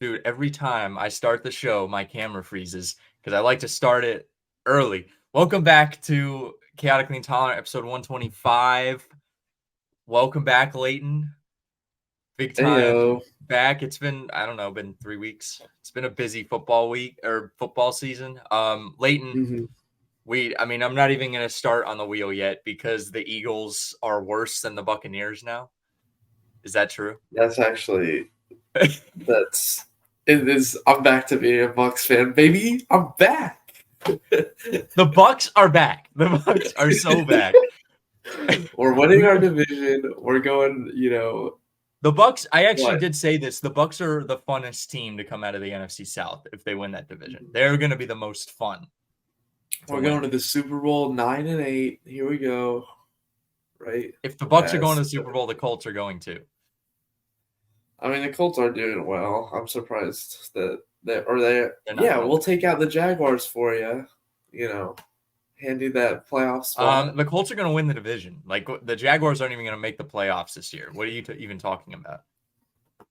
Dude, every time I start the show, my camera freezes because I like to start it early. Welcome back to Chaotically Intolerant, episode 125. Welcome back, Lleyton. Big time Heyo. back. It's been, I don't know, been 3 weeks. It's been a busy football week or football season. Lleyton, hmm I'm not even going to start on the wheel yet because the Eagles are worse than the Buccaneers now. Is that true? That's actually that's it is. I'm back to being a Bucs fan, baby. I'm back. The Bucs are back. The Bucs are so back. We're winning our division. We're going. The Bucs, I actually What? did say this. The Bucs are the funnest team to come out of the NFC South if they win that division. They're going to be the most fun to We're going win. to the Super Bowl 9-8. Here we go. Right. If the Bucs are going to Yes. the Super Bowl, the Colts are going too. I mean, the Colts are doing well. I'm surprised that they. They're not Yeah, doing we'll that. take out the Jaguars for you. Hand you that playoff spot. The Colts are going to win the division. Like the Jaguars aren't even going to make the playoffs this year. What are you even talking about?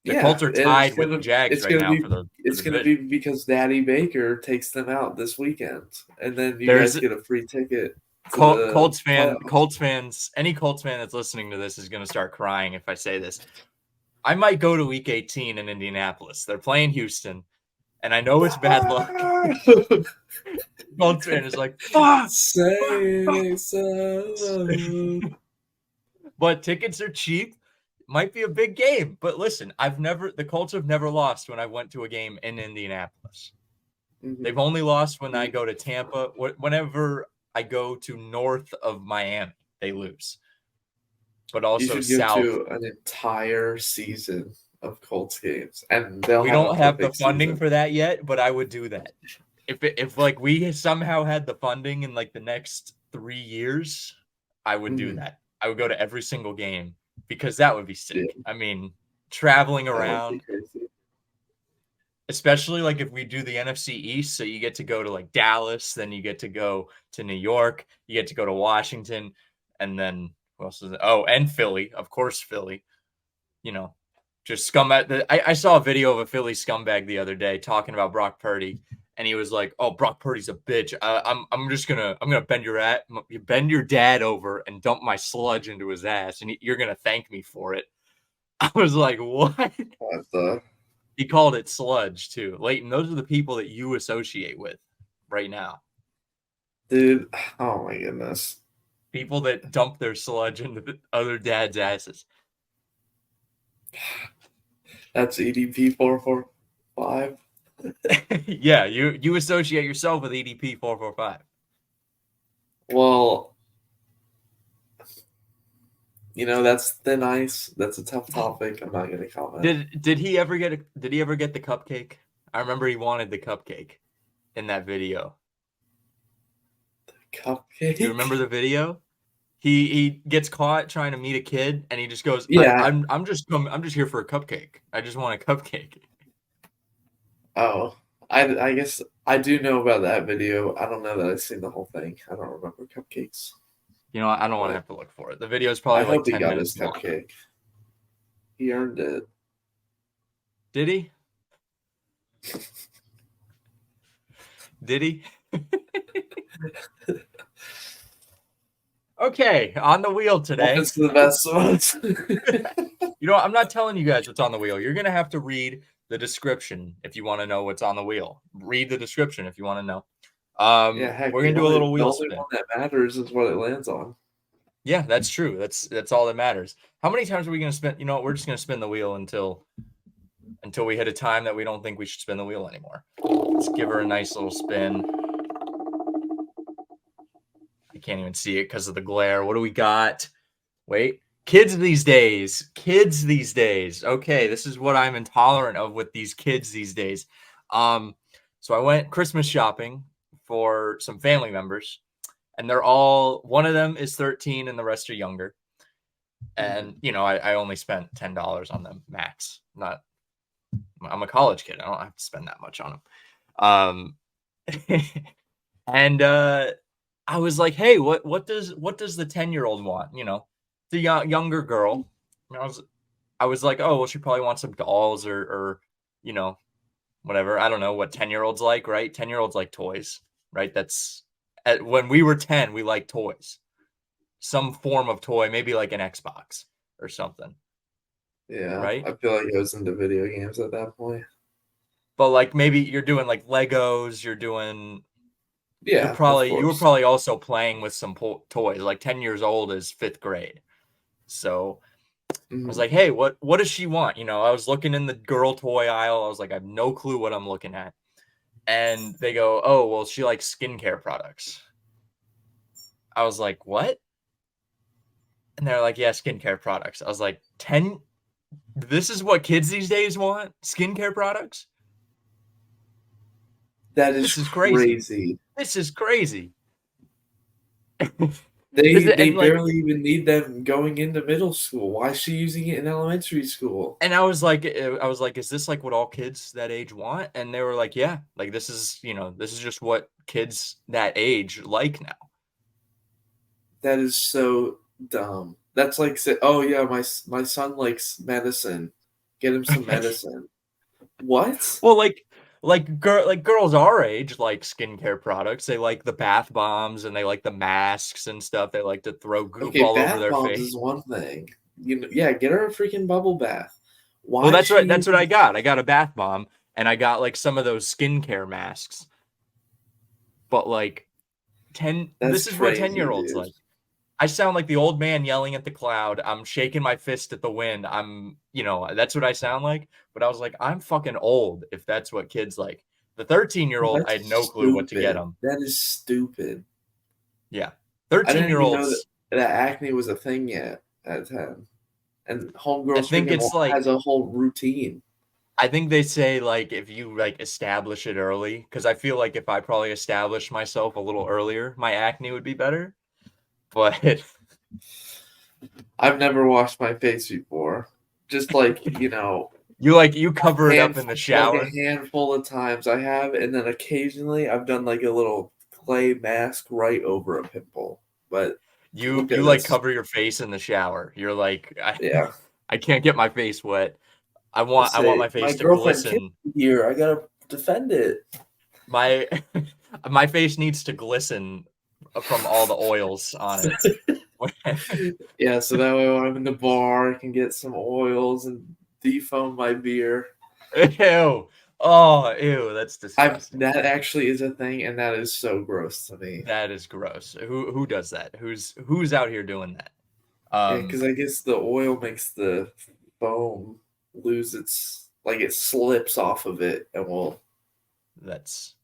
The Yeah, Colts are tied with the Jags it's right gonna now be for the it's gonna be division. because Daddy Baker takes them out this weekend, and then you There's guys get a free ticket to the playoffs. Colts fans, any Colts fan that's listening to this is going to start crying if I say this. I might go to Week 18 in Indianapolis. They're playing Houston, and I know it's bad luck. Colts fan is like, fuck, Say so. but tickets are cheap. Might be a big game, but listen, the Colts have never lost when I went to a game in Indianapolis. Mhm. They've only lost when I go to Tampa. Whenever I go to north of Miami, they lose. But You also should go south. to an entire season of Colts games, and they'll We have a don't have the perfect funding season. for that yet, but I would do that. If like we somehow had the funding in like the next 3 years, I would do Mhm. that. I would go to every single game because that would be Yeah, sick. Traveling that would be around, crazy. especially like if we do the NFC East, so you get to go to like Dallas, then you get to go to New York, you get to go to Washington, and then what else is it? Oh, and Philly, of course, Philly. You know, just scumbag. I saw a video of a Philly scumbag the other day talking about Brock Purdy, and he was like, "Oh, Brock Purdy's a bitch. I'm gonna bend your dad over and dump my sludge into his ass, and you're gonna thank me for it." I was like, "What?" What the He called it sludge too. Lleyton, those are the people that you associate with right now. dude? Oh my goodness. People that dump their sludge into the other dad's asses. That's EDP 445. Yeah, you associate yourself with EDP 445. Well, that's thin ice. That's a tough topic. I'm not going to comment. Did he ever get the cupcake? I remember he wanted the cupcake in that video. Do you remember Cupcake? the video? He gets caught trying to meet a kid and he just goes, Yeah. I'm just here for a cupcake. I just want a cupcake. Oh, I guess I do know about that video. I don't know that I've seen the whole thing. I don't remember cupcakes, You know, I don't want to but have to look for it. The video is I probably like hope he 10 got his minutes long. cupcake. He earned it. Did he? Did he? Okay, on the wheel today. What's the best ones? You know, I'm not telling you guys what's on the wheel. You're going to have to read the description if you want to know what's on the wheel. Read the description if you want to know. Yeah, heck, We're going to do a little the wheel only spin. one that matters is what it lands on. Yeah, that's true. That's all that matters. How many times are we going to spin? You know what? We're just going to spin the wheel until we hit a time that we don't think we should spin the wheel anymore. Let's give her a nice little spin. I can't even see it because of the glare. What do we got? Wait. Kids these days. Okay, this is what I'm intolerant of with these kids these days. So I went Christmas shopping for some family members, and one of them is 13 and the rest are younger. And I only spent $10 on them max. I'm a college kid. I don't have to spend that much on them. And I was like, hey, what does the 10-year-old want? The younger girl. I was like, oh, well, she probably wants some dolls or whatever. I don't know what 10-year-olds like, right? 10-year-olds like toys, right? That's when we were 10, we liked toys. Some form of toy, maybe like an Xbox or something, Yeah, right? I feel like I was into video games at that point. But like maybe you're doing like Legos, Yeah, of you were course. probably also playing with some toys. Like 10 years old is 5th grade. So I was Mhm. like, hey, what does she want? I was looking in the girl toy aisle. I was like, I have no clue what I'm looking at. And they go, oh, well, she likes skincare products. I was like, what? And they're like, yeah, skincare products. I was like, 10? This is what kids these days want? Skincare products? That is This is crazy. crazy. This is crazy. They And like, barely even need them going into middle school. Why is she using it in elementary school? and I was like, is this like what all kids that age want? And they were like, yeah, like this is just what kids that age like now. That is so dumb. That's like say, oh yeah, my son likes medicine. Get him some medicine. What? Well, like girls our age like skincare products. They like the bath bombs and they like the masks and stuff. They like to throw goop Okay, all over bath their bombs face. is one thing. Yeah, get her a freaking bubble bath. Well, Why is she that's what I using? got. I got a bath bomb and I got like some of those skincare masks. But like 10 That's this is what crazy, 10-year-olds dude. like. I sound like the old man yelling at the cloud. I'm shaking my fist at the wind. That's what I sound like. But I was like, I'm fucking old if that's what kids like. The 13-year-old, I That's had no clue what to get stupid. them. That is stupid. Yeah. I didn't even know that, 13-year-olds, that acne was a thing yet at 10. And I homegirls think freaking it's like, has a whole routine. I think they say like if you like establish it early, because I feel like if I probably established myself a little earlier, my acne would be better. But I've never washed my face before. Just like, you cover it up hand in the like a shower. handful of times I have, and then occasionally I've done like a little clay mask right over a pimple. But You okay, like that's cover your face in the shower. You're like, yeah. I can't get my face wet. I I want say my my face to girlfriend kissed glisten. me here. I gotta defend it. My my face needs to glisten from all the oils on it. Yeah, so that way when I'm in the bar, I can get some oils and defoam my beer. Ew. Oh, ew, that's disgusting. That actually is a thing, and that is so gross to me. That is gross. Who does that? Who's out here doing that? Yeah, Um, because I guess the oil makes the foam lose its like it slips off of it and will that's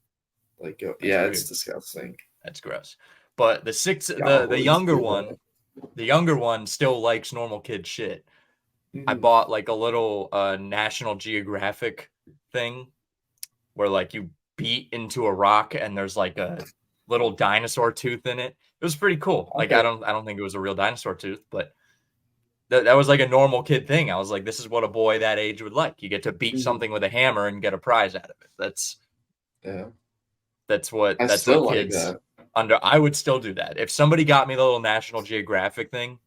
like go. that's Yeah, it's weird. disgusting. That's gross. But Y'all the boys do that. younger one still likes normal kid shit. I Mhm. bought like a little National Geographic thing where like you beat into a rock and there's like a little dinosaur tooth in it. It was pretty cool. Like Okay. I don't think it was a real dinosaur tooth, but that was like a normal kid thing. I was like, this is what a boy that age would like. You get to beat Mhm. something with a hammer and get a prize out of it. Yeah, I That's what still like kids that. under I would still do that. If somebody got me the little National Geographic thing,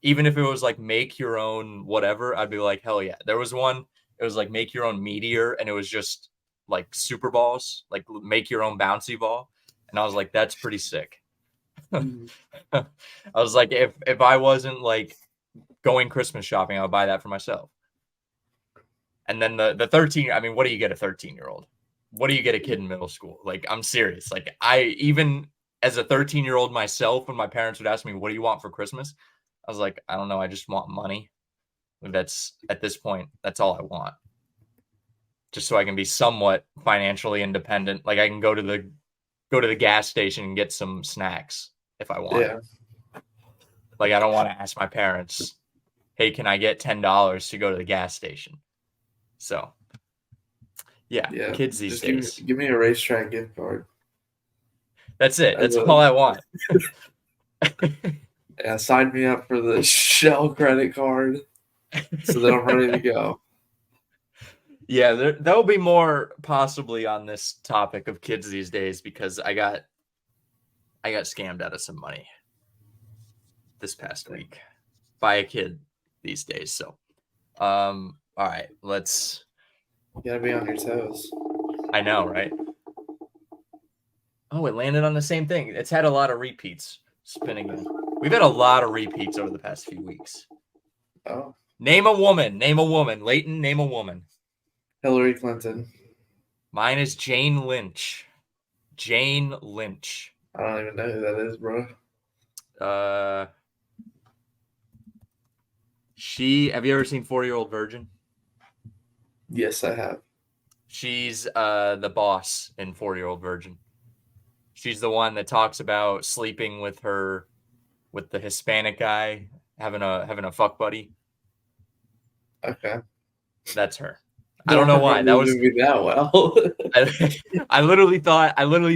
even if it was like make your own whatever, I'd be like, hell yeah. There was one, it was like make your own meteor, and it was just like super balls, like make your own bouncy ball. And I was like, that's pretty sick. Mhm. I was like, if I wasn't like going Christmas shopping, I would buy that for myself. And then the 13, I mean, what do you get a 13-year-old? What do you get a kid in middle school? Like, I'm serious. Like, I even as a 13-year-old myself, when my parents would ask me, what do you want for Christmas? I was like, I don't know. I just want money. That's at this point, that's all I want. Just so I can be somewhat financially independent. Like I can go to the gas station and get some snacks if I want. Yeah, Like I don't want to ask my parents, hey, can I get $10 to go to the gas station? So yeah, yeah. kids these Just days. give me a racetrack gift card That's it. as That's a all I want. yeah. Sign me up for the Shell credit card so that I'm ready to go. Yeah, there'll be more possibly on this topic of kids these days because I got scammed out of some money this past week by a kid these days. So, all right, let's You gotta be on your toes. I know, right? Oh, it landed on the same thing. It's had a lot of repeats. Spinning in. We've had a lot of repeats over the past few weeks. Oh, Name a woman. Name a woman. Lleyton, name a woman. Hillary Clinton. Mine is Jane Lynch. Jane Lynch. I don't even know who that is, bro. Have you ever seen 40-Year-Old Virgin? Yes, I have. She's the boss in 40-Year-Old Virgin. She's the one that talks about sleeping with the Hispanic guy, having a fuck buddy. Okay. That's her. I don't Don't know why. remember That the was movie that well. I literally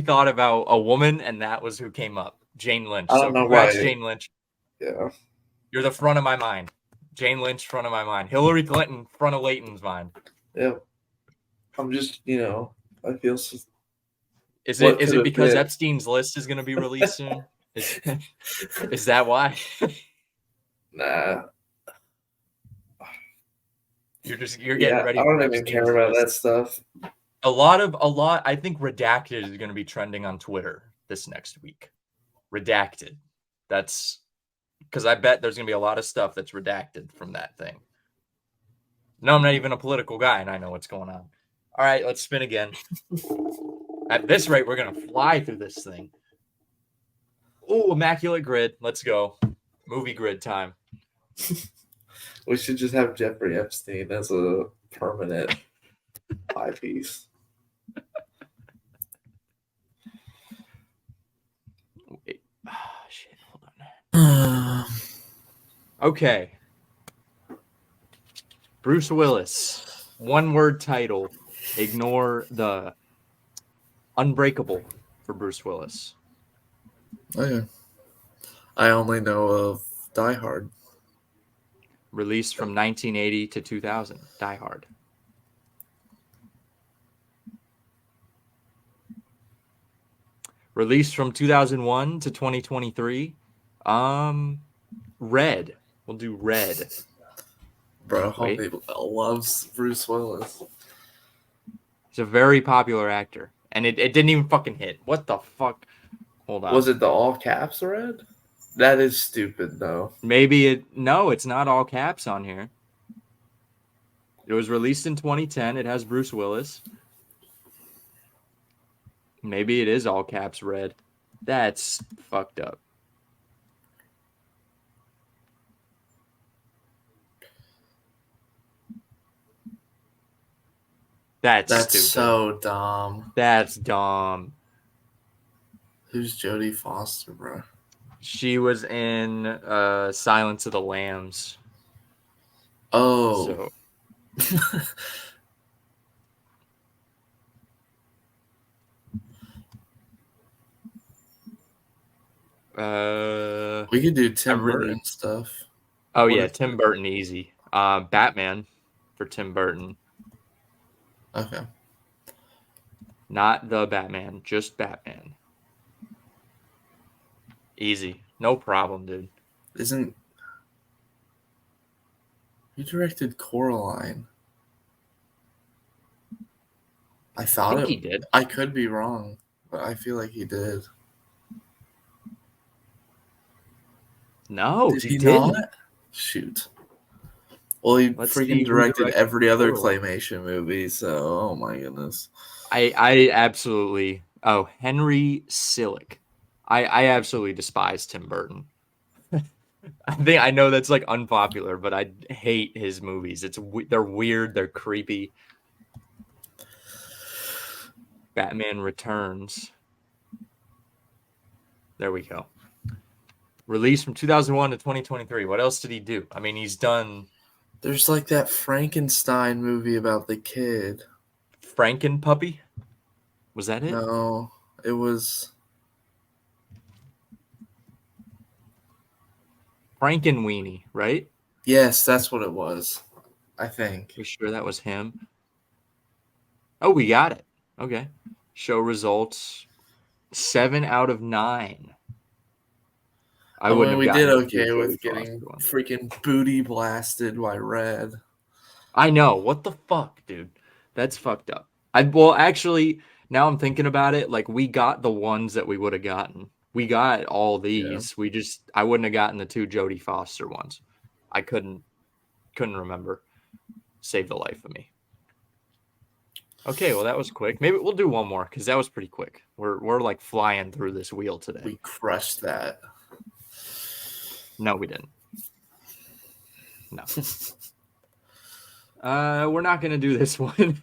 thought about a woman, and that was who came up. Jane Lynch. I So don't know congrats, why. Jane Lynch. Yeah. You're the front of my mind. Jane Lynch, front of my mind. Hillary Clinton, front of Lleyton's mind. Yeah. I'm just, I feel Is what it could have because been. Epstein's list is going to be released soon? Is that why? Nah. You're getting Yeah, ready I for don't even Epstein's care about list. that stuff. A lot. I think Redacted is going to be trending on Twitter this next week. Redacted. That's because I bet there's going to be a lot of stuff that's redacted from that thing. No, I'm not even a political guy, and I know what's going on. All right, let's spin again. At this rate, we're going to fly through this thing. Ooh, Immaculate Grid. Let's go. Movie grid time. We should just have Jeffrey Epstein as a permanent eyepiece. Wait. Shit, hold on. Okay. Bruce Willis. One-word title. Ignore the Unbreakable for Bruce Willis. Okay. I only know of Die Hard. Released from 1980 to 2000. Die Hard. Released from 2001 to 2023. Red. We'll do Red. Bro, homie loves Bruce Willis. He's a very popular actor. And it didn't even fucking hit. What the fuck? Hold on. Was it the all caps red? That is stupid, though. No, it's not all caps on here. It was released in 2010. It has Bruce Willis. Maybe it is all caps red. That's fucked up. That's stupid. So dumb. That's dumb. Who's Jodie Foster, bro? She was in Silence of the Lambs. Oh. So. We could do Tim Burton stuff. Oh, yeah, Tim Burton, easy. Batman for Tim Burton. Okay. Not the Batman, just Batman. Easy. No problem, dude. Who directed Coraline? I think he did. I could be wrong, but I feel like he did. No, he didn't. Not? Shoot. Well, he freaking directed every other claymation movie, so oh my goodness. I absolutely. Oh, Henry Selick. I absolutely despise Tim Burton. I know that's like unpopular, but I hate his movies. They're weird. They're creepy. Batman Returns. There we go. Released from 2001 to 2023. What else did he do? I mean, he's done. There's like that Frankenstein movie about the kid. Frankenpuppy? Was that it? No, it was Frankenweenie, right? Yes, that's what it was. I think. You sure that was him? Oh, we got it. Okay. Show results 7 out of 9. We did okay with getting freaking booty blasted by Red. I know. What the fuck, dude? That's fucked up. Well, actually, now I'm thinking about it. Like, we got the ones that we would have gotten. We got all Yeah. these. I wouldn't have gotten the 2 Jodie Foster ones. I couldn't remember. Save the life of me. Okay, well that was quick. Maybe we'll do one more because that was pretty quick. We're like flying through this wheel today. We crushed that. No, we didn't. No. We're not gonna do this one.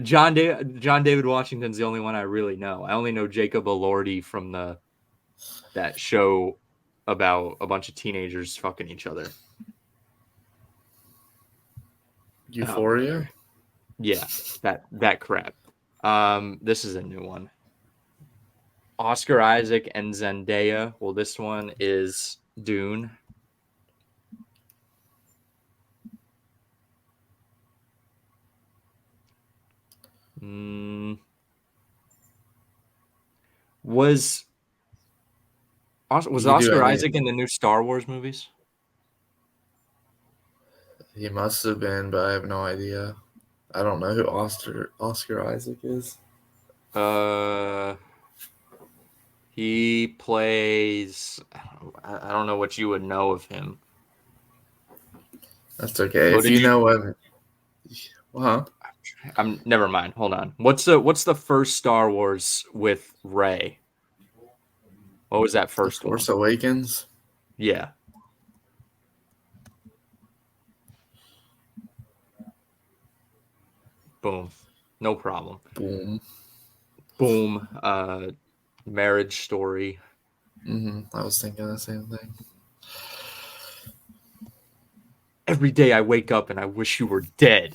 John David Washington's the only one I really know. I only know Jacob Elordi from that show about a bunch of teenagers fucking each other. Euphoria? Yeah, that crap. This is a new one. Oscar Isaac and Zendaya. Well, this one is Dune. Was Oscar Isaac in the new Star Wars movies? He must have been, but I have no idea. I don't know who Oscar Isaac is. He plays. I don't know what you would know of him. That's okay. If you know what, huh? Never mind. Hold on. What's the first Star Wars with Rey? What was that first one? Force one? Awakens. Yeah. Boom. No problem. Boom. Marriage Story. I was thinking the same thing. Every day I wake up and I wish you were dead.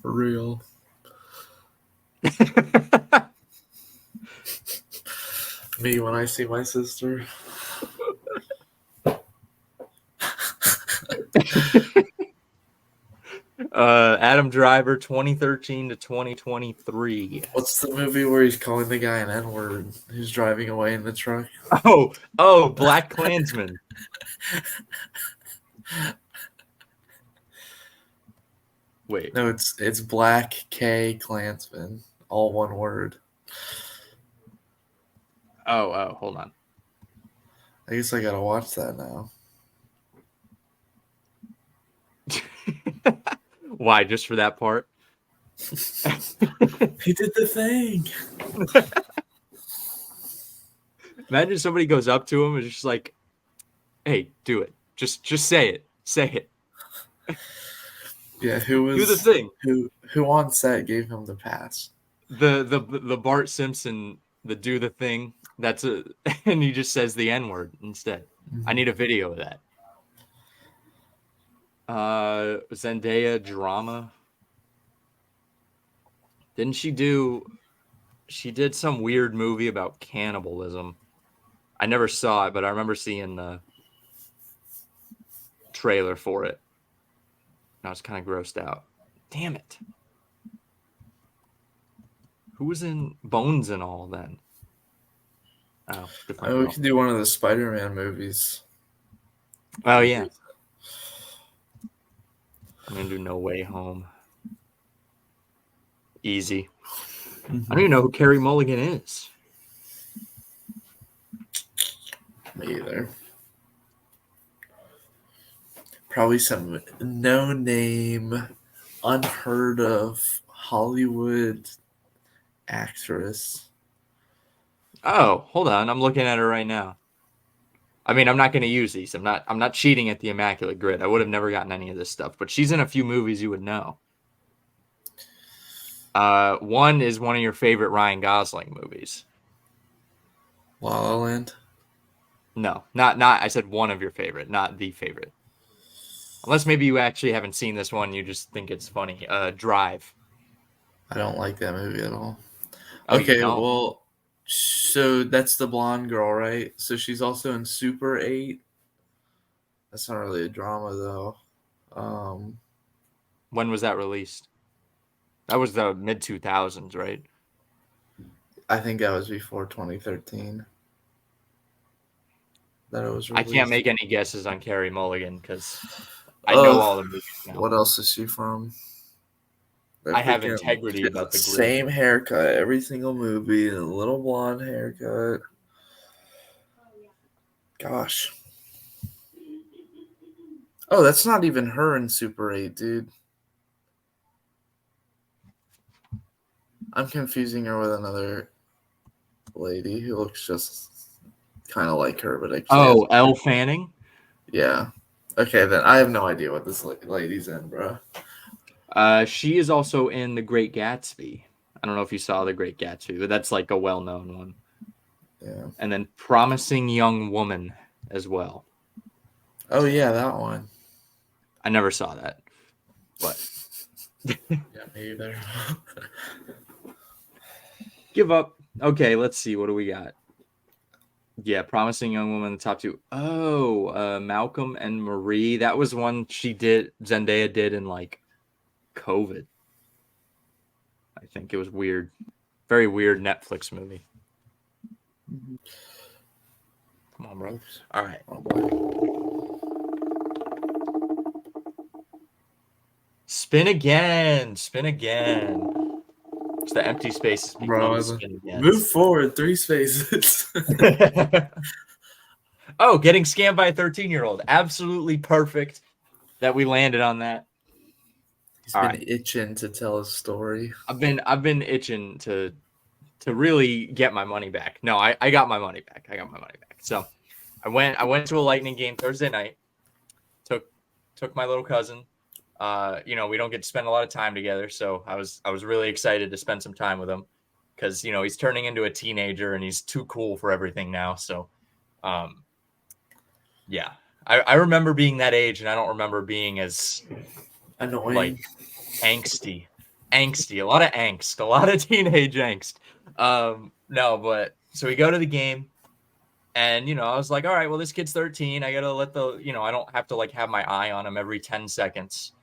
Real. Me when I see my sister. Adam Driver, 2013 to 2023. What's the movie where he's calling the guy an N-word who's driving away in the truck? Oh, Black Klansman. Wait. No, it's Black K Klansman. All one word. Oh, hold on. I guess I gotta watch that now. Why? Just for that part? He did the thing. Imagine somebody goes up to him and is just like, "Hey, do it. Just say it. Say it." Yeah, do the thing? Who on set gave him the pass? The Bart Simpson, the do the thing. And he just says the N-word instead. I need a video of that. Zendaya drama. Didn't she did some weird movie about cannibalism. I never saw it, but I remember seeing the trailer for it. I was kind of grossed out. Damn it. Who was in Bones and all then? Oh, we could do one of the Spider-Man movies. Oh, yeah. I'm going to do No Way Home. Easy. I don't even know who Carey Mulligan is. Me either. Probably some no-name, unheard of Hollywood actress. Oh, hold on. I'm looking at her right now. I mean, I'm not going to use these. I'm not cheating at the Immaculate Grid. I would have never gotten any of this stuff, but she's in a few movies you would know. One is one of your favorite Ryan Gosling movies. La La Land? No, not. I said one of your favorite, not the favorite. Unless maybe you actually haven't seen this one, you just think it's funny. Drive. I don't like that movie at all. Oh, okay, well, so that's the blonde girl, right? So she's also in Super 8. That's not really a drama, though. When was that released? That was the mid-2000s, right? I think that was before 2013. That it was released. I can't make any guesses on Carey Mulligan because I know all the movies now. What else is she from? That I have freaking integrity she has about the the group. same haircut every single movie, and a little blonde haircut. Gosh. Oh, that's not even her in Super 8, dude. I'm confusing her with another lady who looks just kind of like her, but I can't. Oh, Elle Fanning. Yeah. Okay, then I have no idea what this lady's in, bro. She is also in The Great Gatsby. I don't know if you saw The Great Gatsby, but that's like a well-known one. Yeah. And then Promising Young Woman as well. Oh yeah, that one. I never saw that, but Yeah, me either. give up. Okay, let's see. What do we got? Yeah, Promising Young Woman, the top two. Oh, Malcolm and Marie. That was one Zendaya did in like COVID. I think it was weird. Very weird Netflix movie. Come on, bro. All right. Oh boy. Spin again. Spin again. It's the empty spaces become Bro, spin again. move forward 3 spaces. Oh, getting scammed by a 13-year-old. Absolutely perfect that we landed on that. He's been itching to tell a story. I've been itching to really get my money back. No, I got my money back. So I went to a Lightning game Thursday night. Took my little cousin. We don't get to spend a lot of time together, so I was really excited to spend some time with him because he's turning into a teenager and he's too cool for everything now. So, yeah, I remember being that age, and I don't remember being as annoying, like angsty, a lot of angst, a lot of teenage angst. No, but so we go to the game. And, I was like, all right, well, this kid's 13. I got to let I don't have to like have my eye on him every 10 seconds.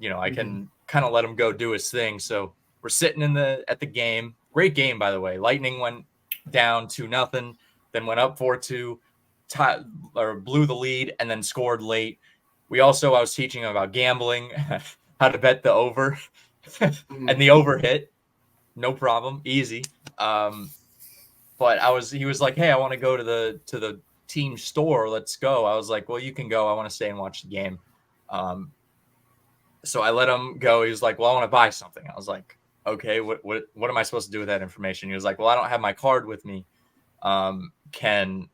I can kind of let him go do his thing. So we're sitting at the game. Great game, by the way. Lightning went down 2-0, then went up 4-2, blew the lead, and then scored late. I was teaching him about gambling, how to bet the over, and the over hit. No problem. Easy. But he was like, hey, I want to go to the team store. Let's go. I was like, well, you can go. I want to stay and watch the game. So I let him go. He was like, well, I want to buy something. I was like, okay, what am I supposed to do with that information? He was like, well, I don't have my card with me. How am I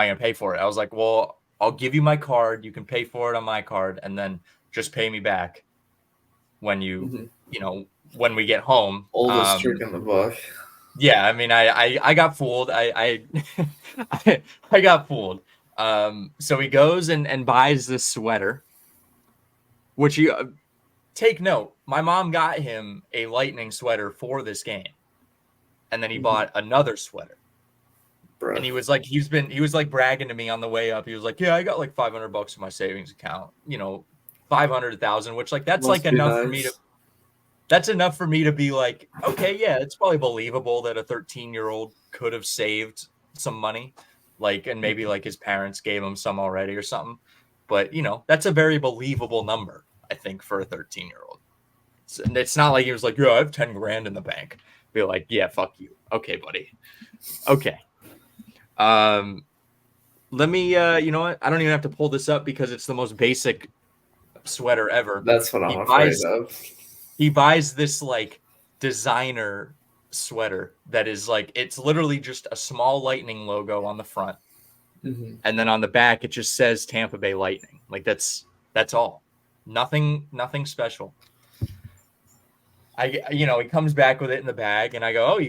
going to pay for it? I was like, well, I'll give you my card. You can pay for it on my card, and then just pay me back when when we get home. Oldest trick in the book. Yeah, I mean, I got fooled. I got fooled. So he goes and buys this sweater, which you take note. My mom got him a Lightning sweater for this game, and then he bought another sweater. Bro. And he was like bragging to me on the way up. He was like, "Yeah, I got like $500 in my savings account. 500,000, which like that's like enough for me to." That's enough for me to be like, okay, yeah, it's probably believable that a 13-year-old could have saved some money, and maybe like his parents gave him some already or something. But that's a very believable number, I think, for a 13-year-old. It's not like he was like, yeah, I have 10 grand in the bank. Be like, yeah, fuck you. Okay, buddy. Okay. Let me. You know what? I don't even have to pull this up because it's the most basic sweater ever. That's what I'm afraid of. He buys this like designer sweater that is like, it's literally just a small Lightning logo on the front. And then on the back, it just says Tampa Bay Lightning. Like that's all. Nothing special. He comes back with it in the bag and I go, oh,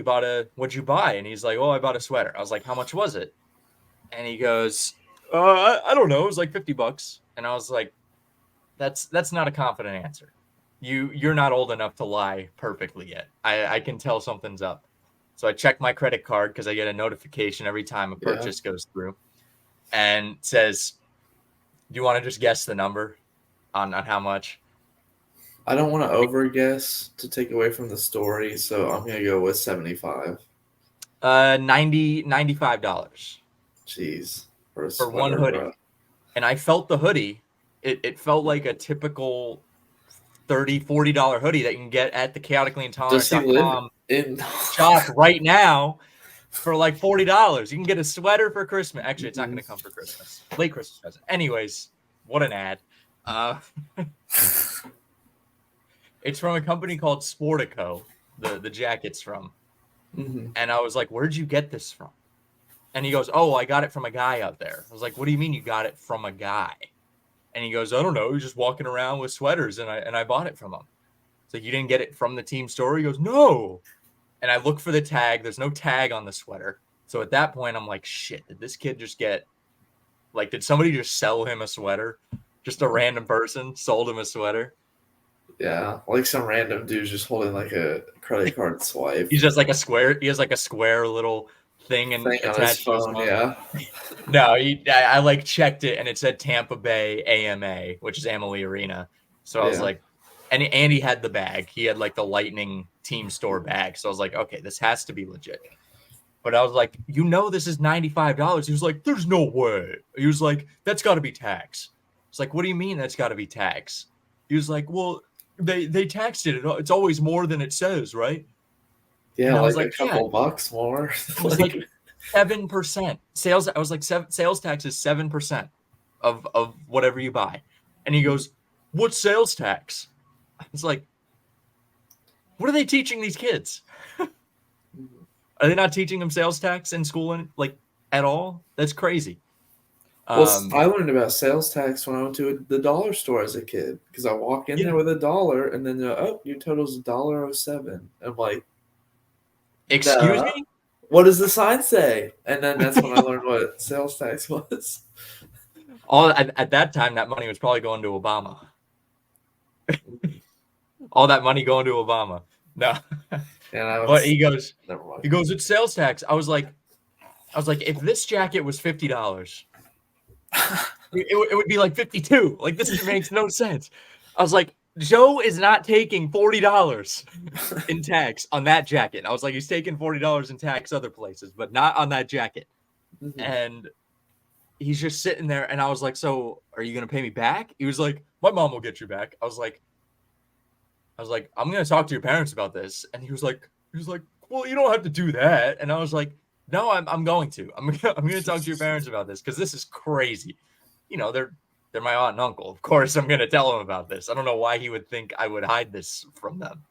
what'd you buy? And he's like, oh, I bought a sweater. I was like, how much was it? And he goes, I don't know. It was like $50. And I was like, that's not a confident answer. You're not old enough to lie perfectly yet. I can tell something's up. So I check my credit card because I get a notification every time a purchase goes through and says, do you want to just guess the number on how much? I don't want to over guess to take away from the story, so I'm going to go with 75. $95. Jeez. For one hoodie. Bro. And I felt the hoodie it felt like a typical $30-$40 hoodie that you can get at the Does he live chaoticallyintolerant.com in? shop right now for like $40. You can get a sweater for Christmas. Actually, it's not going to come for Christmas. Late Christmas present. Anyways, what an ad. It's from a company called Sporcle, the jacket's from. Mm-hmm. And I was like, where'd you get this from? And he goes, oh, I got it from a guy out there. I was like, what do you mean you got it from a guy? And he goes, I don't know. He's just walking around with sweaters, and I bought it from him. It's like, you didn't get it from the team store? He goes, no. And I look for the tag. There's no tag on the sweater. So at that point, I'm like, shit, did this kid just get, like, did somebody just sell him a sweater? Just a random person sold him a sweater? Yeah, like some random dude's just holding like a credit card swipe. He's just like a square. He has like a square little thing and Thing on his attached to his phone, phone. yeah. No, I like checked it and it said Tampa Bay AMA, which is Amalie Arena. So I was like, and he had the bag. He had like the Lightning team store bag. So I was like, okay, this has to be legit. But I was like, you know, this is $95. He was like, there's no way. He was like, that's got to be tax. It's like, what do you mean that's got to be tax? He was like, well, they taxed it. It's always more than it says, right? Yeah, and I was like a couple bucks more. It was like 7% sales. I was like, sales tax is 7% of whatever you buy. And he goes, what's sales tax? It's like, what are they teaching these kids? Are they not teaching them sales tax in school, like, at all? That's crazy. Well, I learned about sales tax when I went to the dollar store as a kid, because I walk in there with $1 and then oh, your total's $1.07. I'm like, excuse me? What does the sign say? And then that's when I learned what sales tax was. At that time, that money was probably going to Obama. All that money going to Obama. No. But he goes, it's sales tax. I was like, if this jacket was $50, it would be like 52. Like, this makes no sense. I was like, Joe is not taking $40 in tax on that jacket. I was like, he's taking $40 in tax other places, but not on that jacket. Mm-hmm. And he's just sitting there, and I was like, so are you going to pay me back? He was like, my mom will get you back. I was like, I'm going to talk to your parents about this. And he was like, well, you don't have to do that. And I was like, no, I'm going to. I'm going to talk to your parents about this, because this is crazy. You know, they're my aunt and uncle. Of course, I'm going to tell them about this. I don't know why he would think I would hide this from them.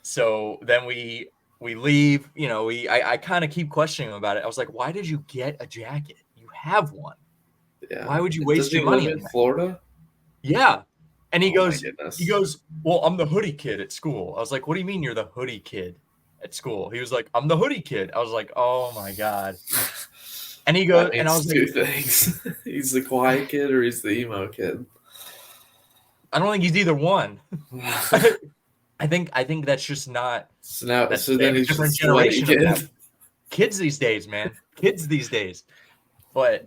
So then we leave. You know, I kind of keep questioning him about it. I was like, why did you get a jacket? You have one. Yeah. Why would you waste your money in Florida? Yeah. And he goes, well, I'm the hoodie kid at school. I was like, what do you mean you're the hoodie kid at school? He was like, I'm the hoodie kid. I was like, oh my God. And he goes, and I was two things. He's the quiet kid or he's the emo kid. I don't think he's either one. I think that's just not. So then he's different generation of kids these days, man. Kids these days. But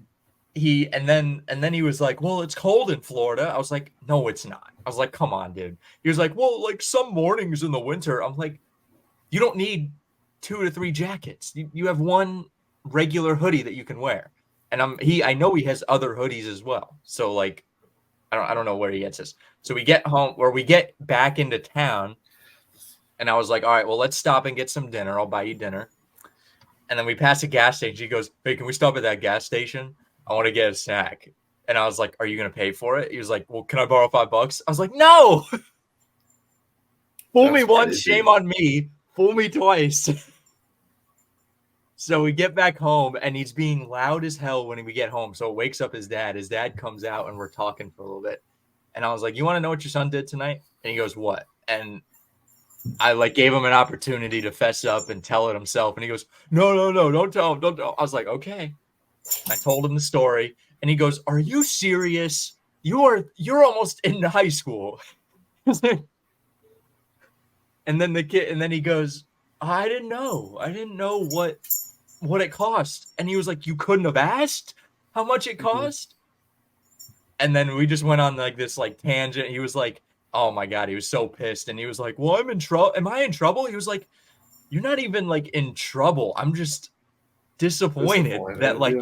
and then he was like, well, it's cold in Florida. I was like, no, it's not. I was like, come on, dude. He was like, well, like some mornings in the winter. I'm like, you don't need 2 to 3 jackets. You have one regular hoodie that you can wear. And I know he has other hoodies as well. So like, I don't know where he gets this. So we get home, or we get back into town, and I was like, all right, well, let's stop and get some dinner. I'll buy you dinner. And then we pass a gas station. He goes, hey, can we stop at that gas station? I want to get a snack. And I was like, are you going to pay for it? He was like, well, can I borrow $5? I was like, no. Fool me once, shame on me. Fool me twice. So we get back home, and he's being loud as hell when we get home. So it wakes up his dad. His dad comes out, and we're talking for a little bit. And I was like, you want to know what your son did tonight? And he goes, what? And I like gave him an opportunity to fess up and tell it himself. And he goes, no, don't tell him. Don't tell him. I was like, okay. I told him the story. And he goes, are you serious? You're almost in high school. And then he goes, I didn't know what it cost. And he was like, you couldn't have asked how much it cost? And then we just went on like this like tangent. He was like, oh my God, he was so pissed. And he was like, well, I'm in trouble. Am I in trouble? He was like, you're not even like in trouble. I'm just disappointed that like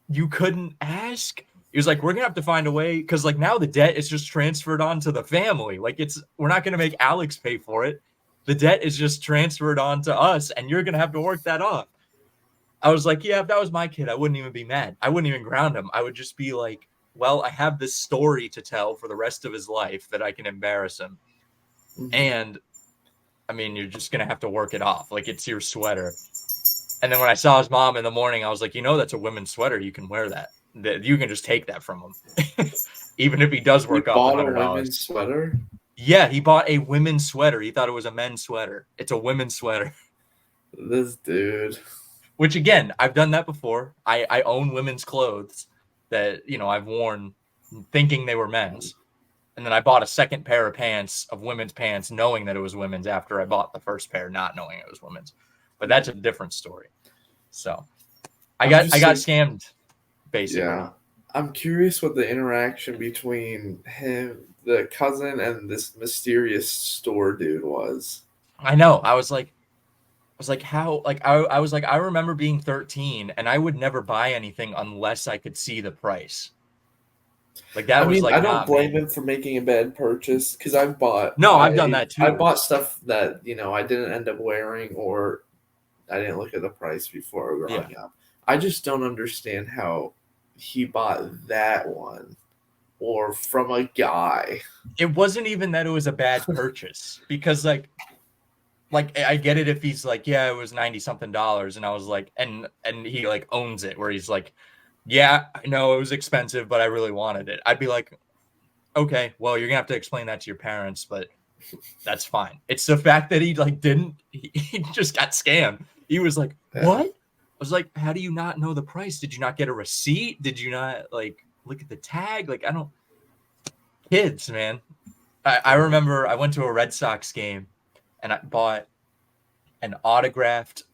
you couldn't ask. He was like, we're gonna have to find a way because like now the debt is just transferred on to the family. Like we're not gonna make Alex pay for it. The debt is just transferred on to us, and you're gonna have to work that off. I was like, yeah, if that was my kid, I wouldn't even be mad. I wouldn't even ground him. I would just be like, well, I have this story to tell for the rest of his life that I can embarrass him. Mm-hmm. And I mean, you're just gonna have to work it off. Like it's your sweater. And then when I saw his mom in the morning, I was like, that's a women's sweater. You can wear that. You can just take that from him, even if he does He work off bought a $100. women's sweater. Yeah, he bought a women's sweater. He thought it was a men's sweater. It's a women's sweater. This dude. Which again, I've done that before. I own women's clothes that I've worn thinking they were men's. And then I bought a second pair of pants, of women's pants, knowing that it was women's after I bought the first pair, not knowing it was women's. But that's a different story. So I got scammed, basically. Yeah. I'm curious what the interaction between him, the cousin, and this mysterious store dude was. I know. I was like, how? Like, I was like, I remember being 13, and I would never buy anything unless I could see the price. Like that was like I don't not blame me. him for making a bad purchase because I've bought. No, I've done that I too. bought stuff that I didn't end up wearing, or I didn't look at the price before growing up. I just don't understand how he bought that one, or from a guy. It wasn't even that it was a bad purchase because like I get it if he's like, yeah, it was $90 something, and I was like, and he like owns it where he's like, yeah, I know it was expensive, but I really wanted it. I'd be like, okay, well, you're gonna have to explain that to your parents, but that's fine. It's the fact that he like didn't, he just got scammed. He was like, what? I was like, how do you not know the price? Did you not get a receipt? Did you not like look at the tag? Like, I don't, kids, man. I remember I went to a Red Sox game and I bought an autographed,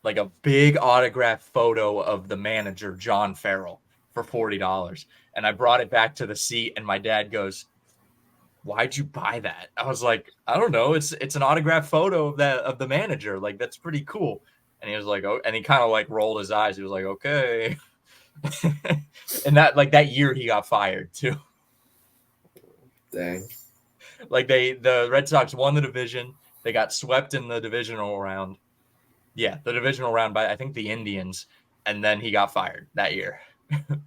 like a big autographed photo of the manager, John Farrell, for $40. And I brought it back to the seat, and my dad goes, why'd you buy that? I was like, I don't know. It's an autographed photo of the manager. Like, that's pretty cool. And he was like, oh, and he kind of like rolled his eyes. He was like, okay. And that year he got fired too. Dang. Like the Red Sox won the division. They got swept in the divisional round. Yeah, the divisional round by I think the Indians, and then he got fired that year. It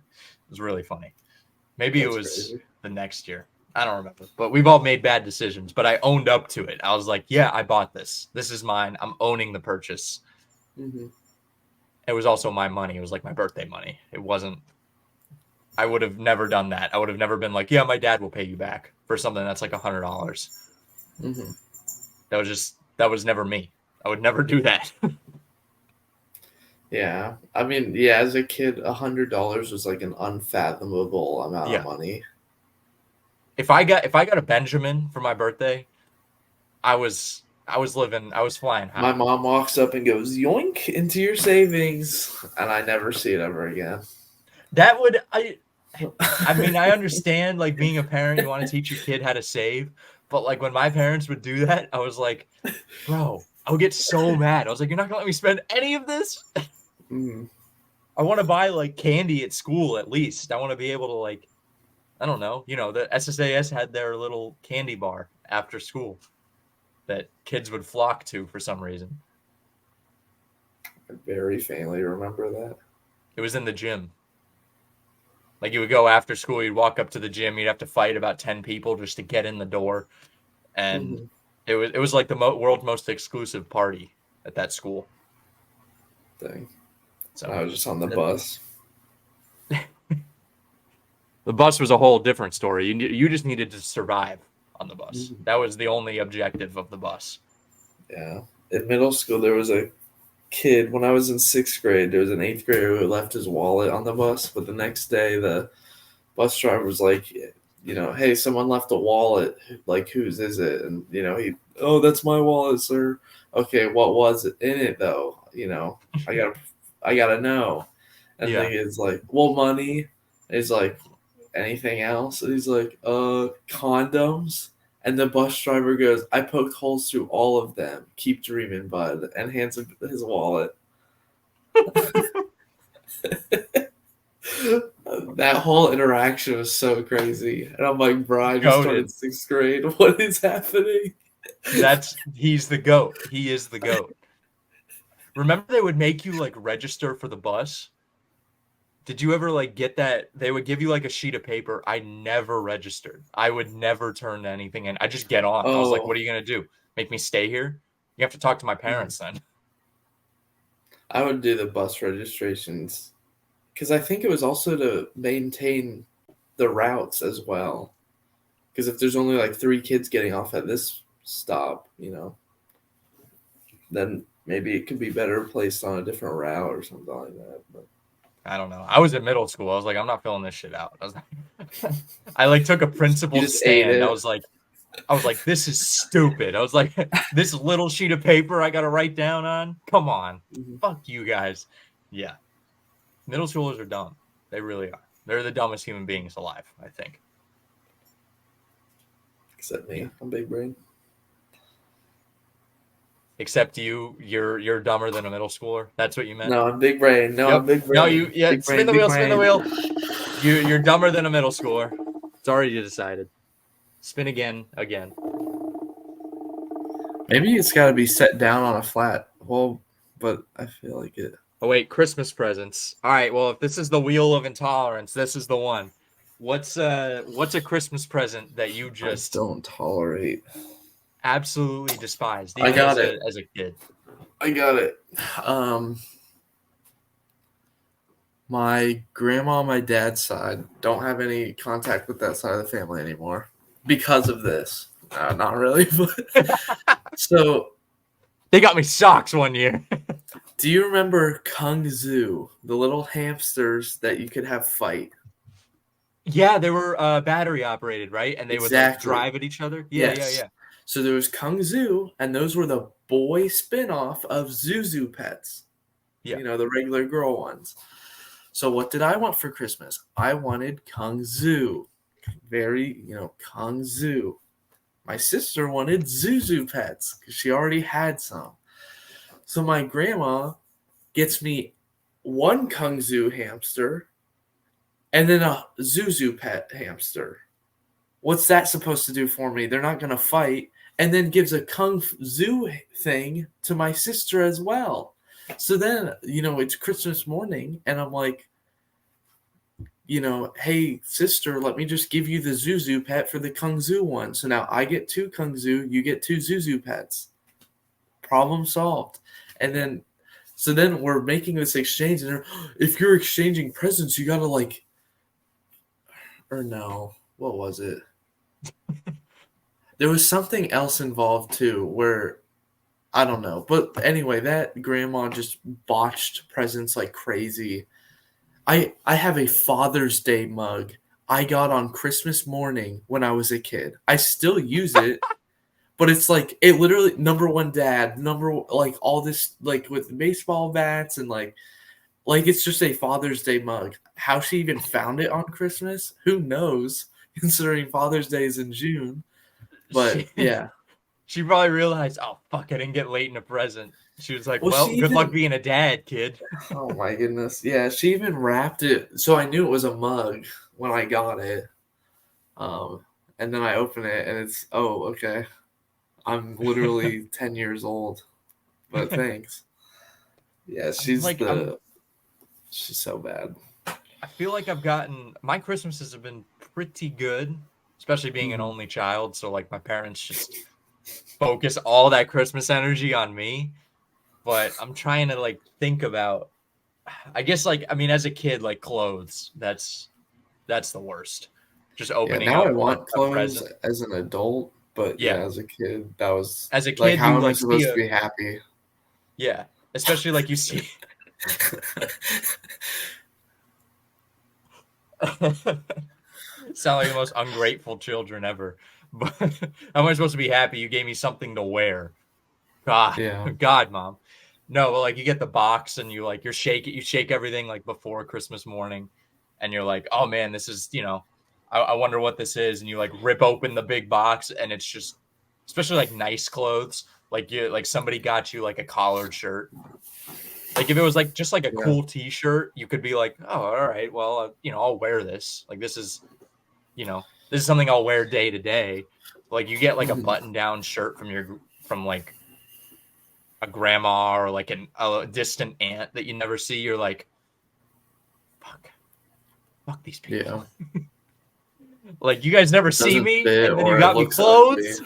was really funny. Maybe That's it was crazy. the next year. I don't remember. But we've all made bad decisions. But I owned up to it. I was like, yeah, I bought this. This is mine. I'm owning the purchase. Mm-hmm. It was also my money. It was like my birthday money. It wasn't. I would have never done that. I would have never been like, yeah, my dad will pay you back for something that's like $100. Mm-hmm. That was never me. I would never do that. Yeah, I mean, yeah, as a kid, $100 was like an unfathomable amount of Yeah. money. If I got a Benjamin for my birthday, I was flying high. My mom walks up and goes, yoink, into your savings, and I never see it ever again. That would I mean, I understand like being a parent, you want to teach your kid how to save, but like when my parents would do that, I was like, bro, I would get so mad. I was like, you're not gonna let me spend any of this? Mm. I want to buy like candy at school at least. I want to be able to like, I don't know, the SSAS had their little candy bar after school that kids would flock to for some reason. I very faintly remember that. It was in the gym. Like you would go after school, you'd walk up to the gym, you'd have to fight about 10 people just to get in the door. And Mm-hmm. it was like the world's most exclusive party at that school. Thing. So I was just on the bus. the bus was a whole different story. You just needed to survive on the bus. Mm-hmm. That was the only objective of the bus. Yeah. In middle school, there was a kid, when I was in 6th grade, there was an 8th grader who left his wallet on the bus, but the next day the bus driver was like, hey, someone left a wallet, like, whose is it? And that's my wallet, sir. Okay, what was it in it though? I gotta know. And Yeah. the kid's like, well, money. And he's like, anything else? And he's like, condoms. And the bus driver goes, I poked holes through all of them. Keep dreaming, bud. And hands him his wallet. That whole interaction was so crazy. And I'm like, bro, I just started Goated. 6th grade. What is happening? He's the GOAT. He is the GOAT. Remember they would make you like register for the bus? Did you ever like get that? They would give you like a sheet of paper. I never registered. I would never turn anything in. I just get on. I was like, what Oh, are you gonna do? Make me stay here? You have to talk to my parents then. I would do the bus registrations because I think it was also to maintain the routes as well. Because if there's only like 3 kids getting off at this stop, then maybe it could be better placed on a different route or something like that. But I don't know. I was in middle school. I was like, I'm not filling this shit out. I like took a you principled just ate stand. it. I was like, this is stupid. I was like, this little sheet of paper I got to write down on. Come on, Mhm. fuck you guys. Yeah, middle schoolers are dumb. They really are. They're the dumbest human beings alive, I think. Except Yeah. me. I'm big brain. Except you're dumber than a middle schooler. That's what you meant. No, I'm big brain. No, I'm Yep. big No, brain. yeah. Big brain, big Spin the brain. wheel. You're dumber than a middle schooler. It's already decided. Spin again. Maybe it's got to be set down on a flat. Well, but I feel like it. Oh wait, Christmas presents. All right. Well, if this is the wheel of intolerance, this is the one. What's a Christmas present that you I just don't tolerate. absolutely despised, I even got it. as a kid? I got it. My grandma on my dad's side don't have any contact with that side of the family anymore because of this. Not really, but so They got me socks one year. do you remember Kung Zoo, the little hamsters that you could have fight? Yeah, they were battery operated, right? And they would like Exactly. drive at each other. Yeah, yeah, Yes. yeah. So there was Kung Zoo, and those were the boy spin-off of Zuzu Pets. Yeah. The regular girl ones. So what did I want for Christmas? I wanted Kung Zoo. Very, Kung Zoo. My sister wanted Zuzu Pets because she already had some. So my grandma gets me one Kung Zoo hamster and then a Zuzu pet hamster. What's that supposed to do for me? They're not going to fight. And then gives a Kung Zoo thing to my sister as well. So then, it's Christmas morning, and I'm like, hey, sister, let me just give you the Zuzu pet for the Kung Zoo one. So now I get 2 Kung Zoo, you get 2 Zuzu pets. Problem solved. And then we're making this exchange, and if you're exchanging presents, you gotta or no, what was it? There was something else involved too, where I don't know. But anyway, that grandma just botched presents like crazy. I have a Father's Day mug I got on Christmas morning when I was a kid. I still use it, but it's like it literally number one dad, like all this like with baseball bats and like it's just a Father's Day mug. How she even found it on Christmas, who knows? Considering Father's Day is in June. She But yeah. she probably realized, oh fuck, I didn't get Lleyton a present. She was like, Well, well, she good luck even being a dad, kid. oh my goodness. Yeah, she even wrapped it so I knew it was a mug when I got it. Um, and then I open it and it's okay. I'm literally 10 years old. But thanks. Yeah, I'm like, I'm she's so bad. I feel like I've gotten my Christmases have been pretty good, especially being an Mhm. only child. So like my parents just focus all that Christmas energy on me. But I'm trying to like think about I guess like I mean as a kid, like clothes, that's the worst. Just Yeah, opening now I up want a clothes present. as an adult, but yeah, Yeah. as a kid, that was As a like, kid, how you am I like see supposed to a be happy? yeah. Especially like you see sound like the most ungrateful children ever. But how am I supposed to be happy? You gave me something to wear. God, Yeah. God, mom. No, but like you get the box and you shake everything like before Christmas morning, and you're like, oh man, this is I wonder what this is, and you like rip open the big box, and it's just, especially like nice clothes, like somebody got you like a collared shirt, Like if it was like just like a Yeah. cool T-shirt, you could be like, oh, all right, well, I'll wear this. Like this is something I'll wear day to day. Like you get like a Mhm. button-down shirt from like a grandma or like a distant aunt that you never see. You're like, fuck, fuck these people. Yeah. Like you guys never see Doesn't me, fit and then you or it got me looks ugly. clothes.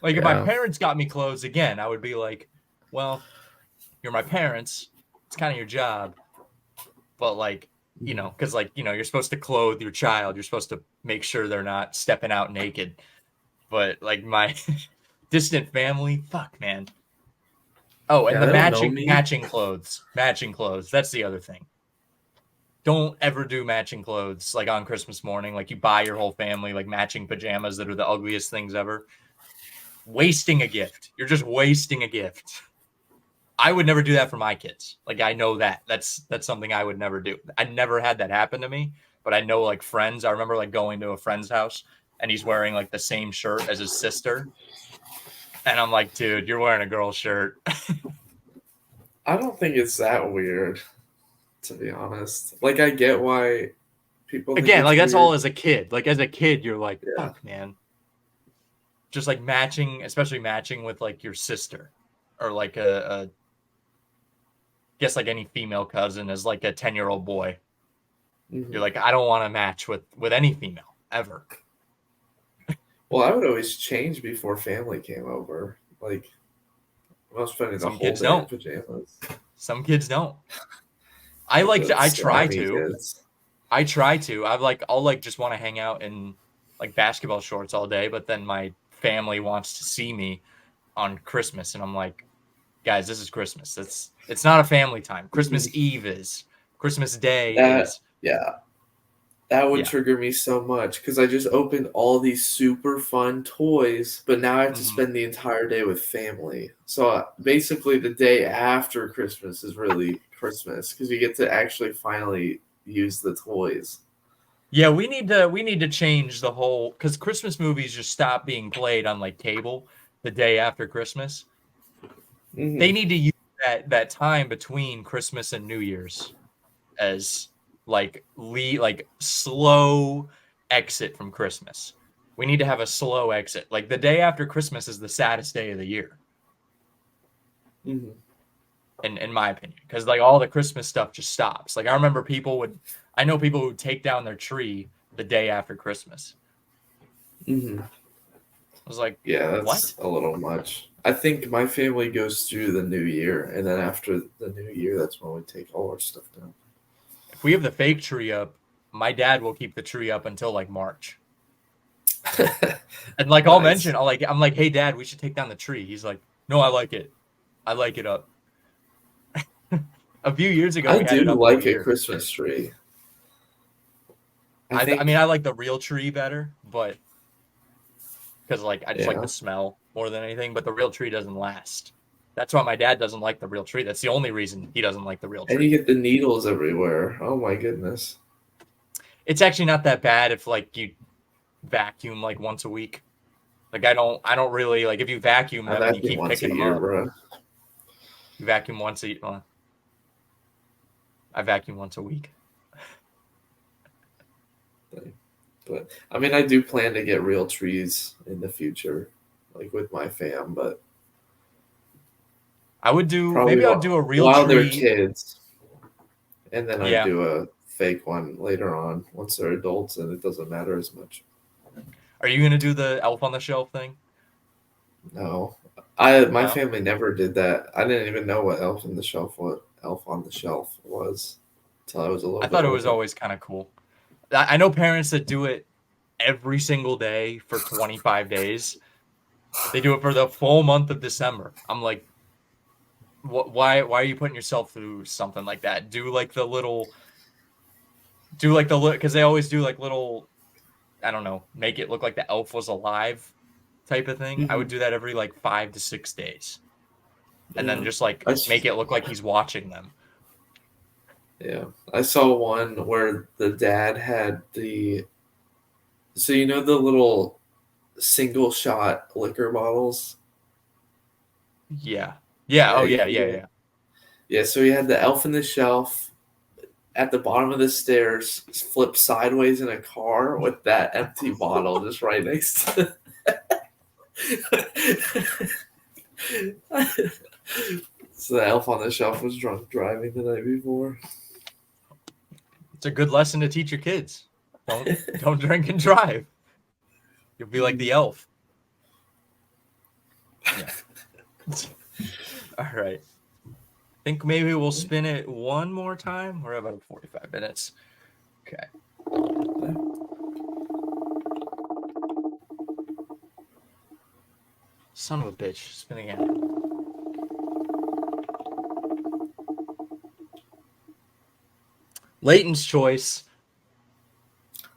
Like if my Yeah. parents got me clothes again, I would be like, well, you're my parents. It's kind of your job. But like, Mhm. because like, you're supposed to clothe your child. You're supposed to make sure they're not stepping out naked. But like my distant family, fuck, man. Oh, and Yeah, the they don't know matching me. matching clothes. Matching clothes. That's the other thing. Don't ever do matching clothes like on Christmas morning. Like you buy your whole family like matching pajamas that are the ugliest things ever. Wasting a gift. You're just wasting a gift. I would never do that for my kids. Like I know that. That's something I would never do. I never had that happen to me, but I know like friends. I remember like going to a friend's house and he's wearing like the same shirt as his sister. And I'm like, dude, you're wearing a girl shirt. I don't think it's that weird, to be honest. Like, I get why people think Again, it's like that's all weird. as a kid. Like as a kid, you're like, Yeah. fuck, man. Just like matching, especially matching with like your sister or like a guess like any female cousin is like a 10-year-old boy. You're Hmm. like, I don't want to match with any female ever. Well, I would always change before family came over. Like, I was spending the Some whole kids day in don't. pajamas. Some kids don't. Like the I try slimy to. kids. I try to. I'll like just want to hang out in like basketball shorts all day, but then my family wants to see me on Christmas and I'm like, guys, this is Christmas. It's not a family time. Christmas Mhm. Eve is. Christmas Day That, is. yeah, that would Yeah. trigger me so much because I just opened all these super fun toys, but now I have to Hmm. spend the entire day with family. So basically, the day after Christmas is really Christmas because you get to actually finally use the toys. Yeah, we need to change the whole because Christmas movies just stop being played on like cable the day after Christmas. They Hmm. need to use that time between Christmas and New Year's as like slow exit from Christmas. We need to have a slow exit. Like the day after Christmas is the saddest day of the year, Hmm. in my opinion, because like all the Christmas stuff just stops. Like I know people who take down their tree the day after Christmas. Hmm. I was like, Yeah, what? that's a little much. I think my family goes through the new year, and then after the new year, that's when we take all our stuff down. If we have the fake tree up, my dad will keep the tree up until like March. And like Nice. I'm like, hey dad, we should take down the tree. He's like, no, I like it. I like it up. A few years ago, I we had do it up all like a year. Christmas tree. I I mean, I think, like the real tree better, but because like I just like yeah. the smell more than anything. But the real tree doesn't last. That's why my dad doesn't like the real tree. That's the only reason he doesn't like the real And you tree. get the needles everywhere. Oh my goodness. It's actually not that bad if like you vacuum like once a week. Like I don't really like if you vacuum I them and you vacuum keep once picking a them year, up. bro. You vacuum I vacuum once a week. But I mean, I do plan to get real trees in the future, like with my fam, but I would do probably maybe I would do a real while they're tree. kids. And then I Yeah. do a fake one later on once they're adults and it doesn't matter as much. Are you gonna do the elf on the shelf thing? No. My No. family never did that. I didn't even know what Elf on the Shelf was until I was a little I bit thought it was older. always kind of cool. I know parents that do it every single day for 25 days. They do it for the full month of December. I'm like, why are you putting yourself through something like that? Do like the because they always do like little, I don't know, make it look like the elf was alive type of thing. I would Hmm. do that every like 5 to 6 days, and then Yeah. just like I, make s- it look like he's watching them. yeah. I saw one where the dad had so you know the little single shot liquor bottles Yeah. Yeah. Oh that you yeah. can Yeah. get? Yeah. Yeah, so he had the Elf in the Shelf at the bottom of the stairs, flip sideways in a car with that empty bottle just right next to. So the Elf on the Shelf was drunk driving the night before. It's a good lesson to teach your kids. Don't drink and drive. You'll be like the elf. Yeah. All right. I think maybe we'll spin it one more time. We're about 45 minutes. Okay. Son of a bitch. Spinning out. Lleyton's choice.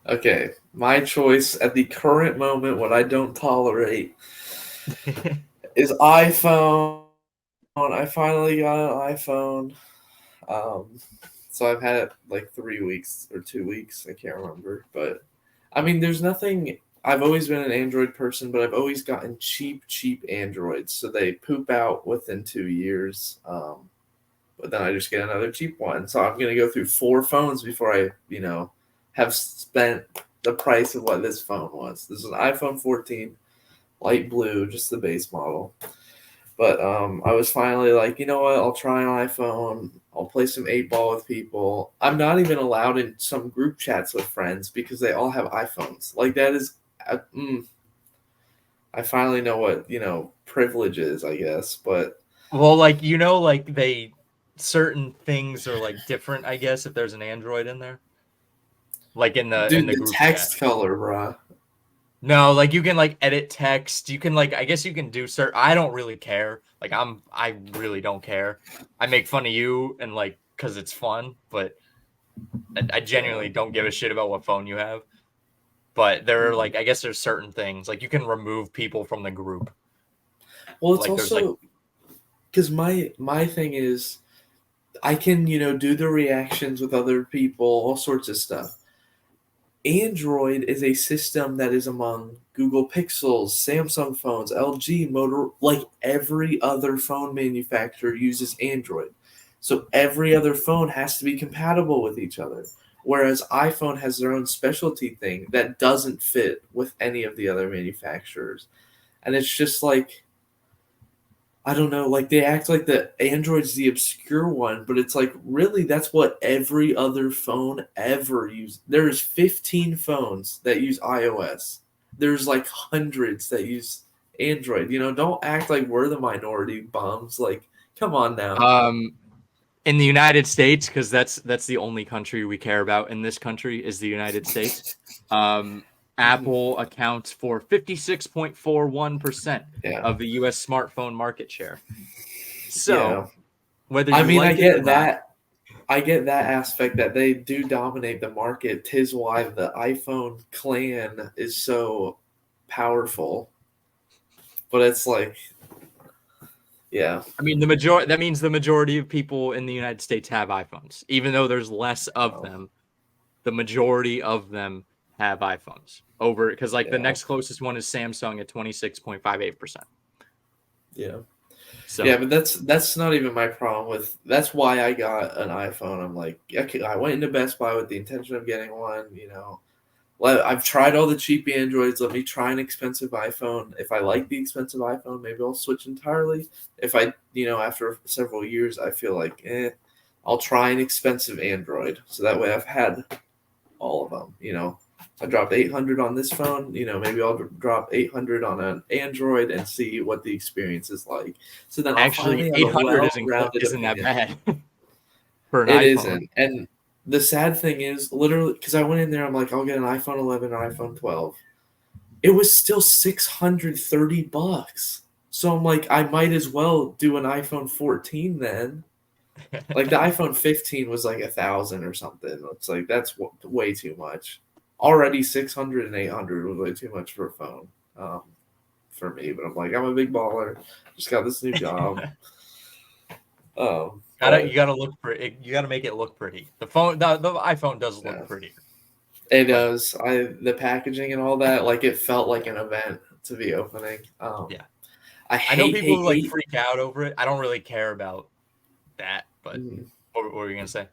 Okay, my choice at the current moment, what I don't tolerate, is iPhone. I finally got an iPhone. So I've had it like 3 weeks or 2 weeks. I can't remember. But I mean, there's nothing. I've always been an Android person, but I've always gotten cheap Androids. So they poop out within 2 years. But then I just get another cheap one. So I'm going to go through 4 phones before I, have spent the price of what this phone was. This is an iPhone 14, light blue, just the base model. But I was finally like, you know what? I'll try an iPhone. I'll play some 8-ball with people. I'm not even allowed in some group chats with friends because they all have iPhones. Like that is, I finally know what privilege is, I guess. But well, like like certain things are like different. I guess if there's an Android in there, like in dude, the the group chat. text color, bruh. No, like you can like edit text. You can like I guess you can do certain. I don't really care. Like I really don't care. I make fun of you and like because it's fun, but I genuinely don't give a shit about what phone you have. But there are like I guess there's certain things like you can remove people from the group. Well, it's Like there's like also because my thing is I can do the reactions with other people, all sorts of stuff. Android is a system that is among Google Pixels, Samsung phones, LG, Motor, like every other phone manufacturer uses Android. So every other phone has to be compatible with each other. Whereas iPhone has their own specialty thing that doesn't fit with any of the other manufacturers. And it's just like I don't know, like they act like the Android's the obscure one, but it's like really that's what every other phone ever used. There's 15 phones that use iOS. There's like hundreds that use Android. Don't act like we're the minority bums. Like, come on now. in the United States, because that's the only country we care about in this country is the United States. Apple accounts for 56.41% Yeah. of the U.S. smartphone market share. So Yeah. whether I you mean, I like it or get not, that. I get that aspect that they do dominate the market. Tis why the iPhone clan is so powerful. But it's like, yeah. I mean that means the majority of people in the United States have iPhones, even though there's less of Oh, them. The majority of them have iPhones over because like the yeah. next closest one is Samsung at 26.58%. Yeah. Yeah, So but that's not even my problem with that's why I got an iPhone. I'm like, okay, I went into Best Buy with the intention of getting one. I've tried all the cheap Androids. Let me try an expensive iPhone. If I like the expensive iPhone, maybe I'll switch entirely. If after several years, I feel like, I'll try an expensive Android. So that way I've had all of them. I dropped 800 on this phone. Maybe I'll drop 800 on an Android and see what the experience is like. So then I'll actually finally have a 800 well-rounded isn't that opinion. bad for an It iPhone. isn't. And the sad thing is, literally, because I went in there, I'm like, I'll get an iPhone 11 or iPhone 12. It was still $630. So I'm like, I might as well do an iPhone 14 then. Like the iPhone 15 was like 1,000 or something. It's like that's way too much. Already 600 and 800 was way too much for a phone for me. But I'm like, I'm a big baller. Just got this new job. You But gotta look pretty. You gotta make it look pretty. The iPhone does look yeah, pretty. it But does. The packaging and all that, like it felt like an event to be opening. yeah, I I know hate, people hate, who like hate. freak out over it. I don't really care about that. But what were you gonna say?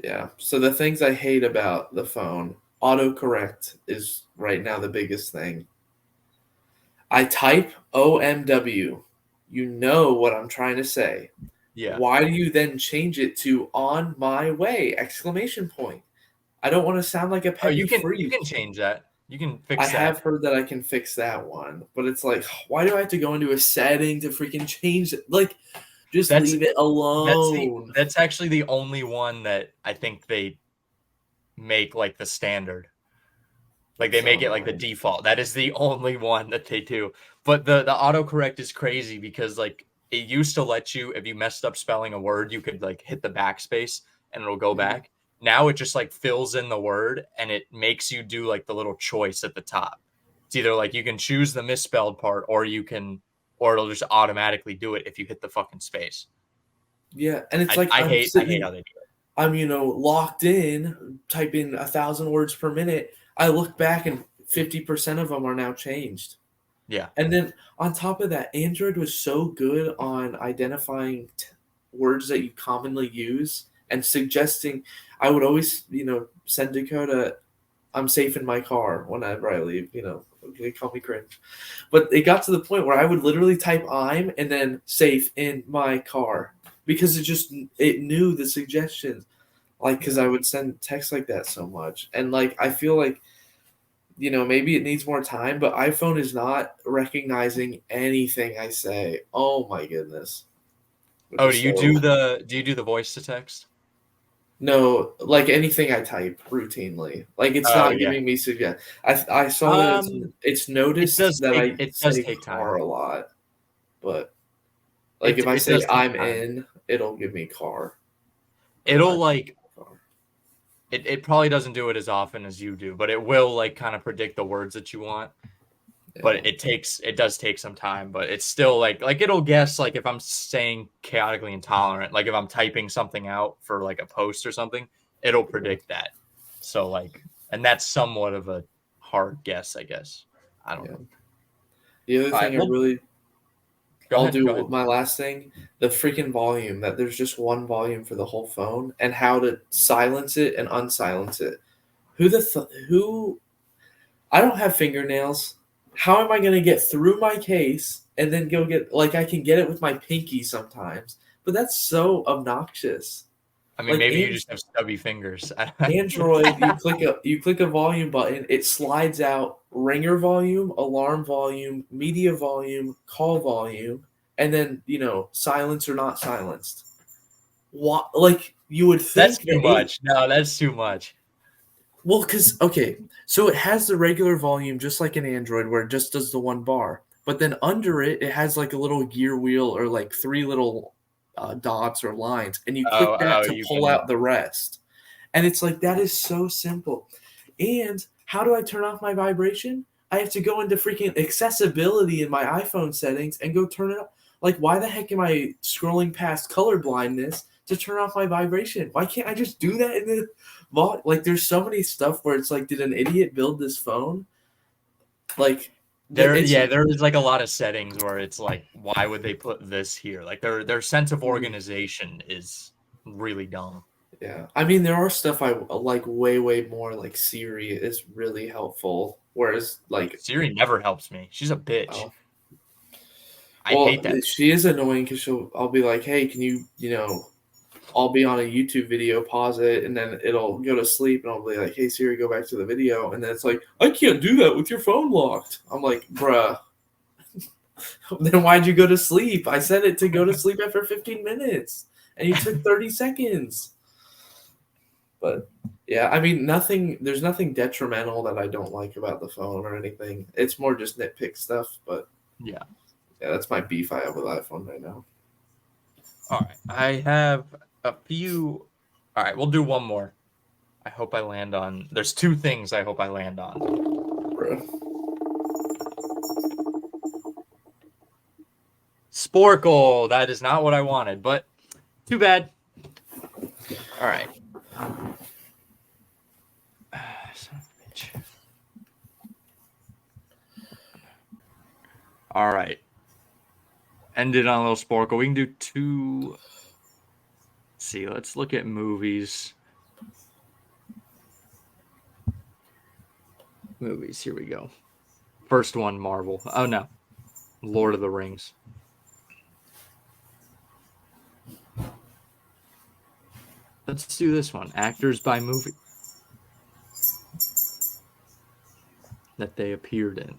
Yeah. So the things I hate about the phone, autocorrect is right now the biggest thing. I type OMW. You know what I'm trying to say. Yeah. Why do you then change it to on my way? Exclamation point. I don't want to sound like a Oh, petty you can freak. change that. You can I fix have that. heard that I can fix that one, but it's like, why do I have to go into a setting to freaking change it? Like, just That's leave it alone. that's actually the only one that I think they make like the standard. Like That's they so make it like the annoying. default. That is the only one that they do. But the autocorrect is crazy because like it used to let you, if you messed up spelling a word, you could like hit the backspace and it'll go Mhm. back. Now it just like fills in the word and it makes you do like the little choice at the top. It's either like you can choose the misspelled part or it'll just automatically do it if you hit the fucking space. Yeah, and it's I, like I I'm hate I hate sitting, how they do it. I'm locked in, typing 1,000 words per minute. I look back and 50% of them are now changed. Yeah. And then on top of that, Android was so good on identifying words that you commonly use and suggesting. I would always, send Dakota, "I'm safe in my car" whenever I leave. They call me cringe, but it got to the point where I would literally type "I'm" and then "safe in my car" because it knew the suggestions. Like, because Yeah. I would send text like that so much, and like I feel like maybe it needs more time, but iPhone is not recognizing anything I say. Oh my goodness. Which Oh, is so do you do the voice to text? no, like anything I type routinely. Like it's Oh not yeah. giving me suggest. I saw that Um it's noticed that I it does say take car time. a lot, but like if I It say does take I'm time. in, it'll give me car or It'll I'm like in car. it probably doesn't do it as often as you do, but it will like kind of predict the words that you want. Yeah. But it does take some time, but it's still like it'll guess like if I'm saying chaotically intolerant, like if I'm typing something out for like a post or something, it'll Yeah. predict that. So like and that's somewhat of a hard guess, I guess. I don't Yeah. know. The other All right, thing I well, really go I'll ahead, go do ahead. my last thing, the freaking volume, that there's just one volume for the whole phone and how to silence it and unsilence it. Who I don't have fingernails. How am I going to get through my case and then go get like I can get it with my pinky sometimes, but that's so obnoxious. I mean, Like maybe you just have stubby fingers. Android, you click a volume button, it slides out ringer volume, alarm volume, media volume, call volume, and then silence or not silenced. What? Like you would That's think too that it. much. No, that's too much. Well, because okay, so it has the regular volume just like an Android where it just does the one bar, but then under it, it has like a little gear wheel or like three little dots or lines, and you click that to You pull can. out the rest. And it's like that is so simple. And how do I turn off my vibration? I have to go into freaking accessibility in my iPhone settings and go turn it off. Like, why the heck am I scrolling past color blindness to turn off my vibration? Why can't I just do that in the vault? Like, there's so many stuff where it's like, did an idiot build this phone? Like, it's There is like a lot of settings where it's like, why would they put this here? Like their sense of organization is really dumb. yeah. I mean, there are stuff I like way, way more. Like Siri is really helpful, whereas like, Siri never helps me. She's a bitch. oh, I hate well, that. she is annoying because I'll be like, hey, can you, I'll be on a YouTube video, pause it, and then it'll go to sleep, and I'll be like, hey, Siri, go back to the video. And then it's like, I can't do that with your phone locked. I'm like, bruh, then why'd you go to sleep? I said it to go to sleep after 15 minutes, and you took 30 seconds. But yeah, I mean, there's nothing detrimental that I don't like about the phone or anything. It's more just nitpick stuff. But Yeah. yeah, that's my beef I have with iPhone right now. All right. I have a few. All right, we'll do one more. I hope I land on. There's two things I hope I land on. Bruh. Sporcle. That is not what I wanted, but too bad. All right. Son of a bitch. All right. Ended on a little Sporcle. We can do two see. Let's look at movies. Movies. Here we go. First one, Marvel. Oh no, Lord of the Rings. Let's do this one. Actors by movie that they appeared in.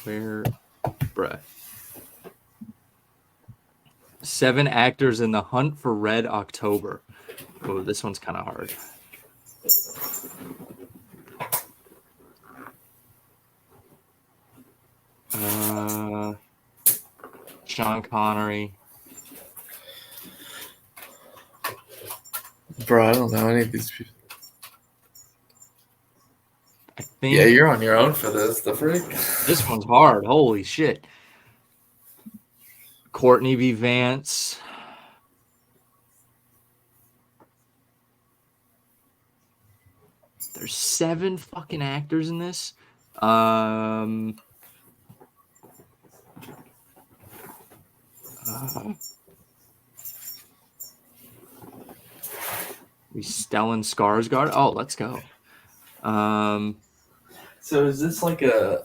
Where, bruh. 7 actors in The Hunt for Red October. Oh, this one's kind of hard. Sean Connery. Bro, I don't know any of these people. I think. Yeah, you're on your own for this. The freak. This one's hard. Holy shit. Courtney B. Vance. There's 7 fucking actors in this. We Stellan Skarsgård. Oh, let's go. So is this like a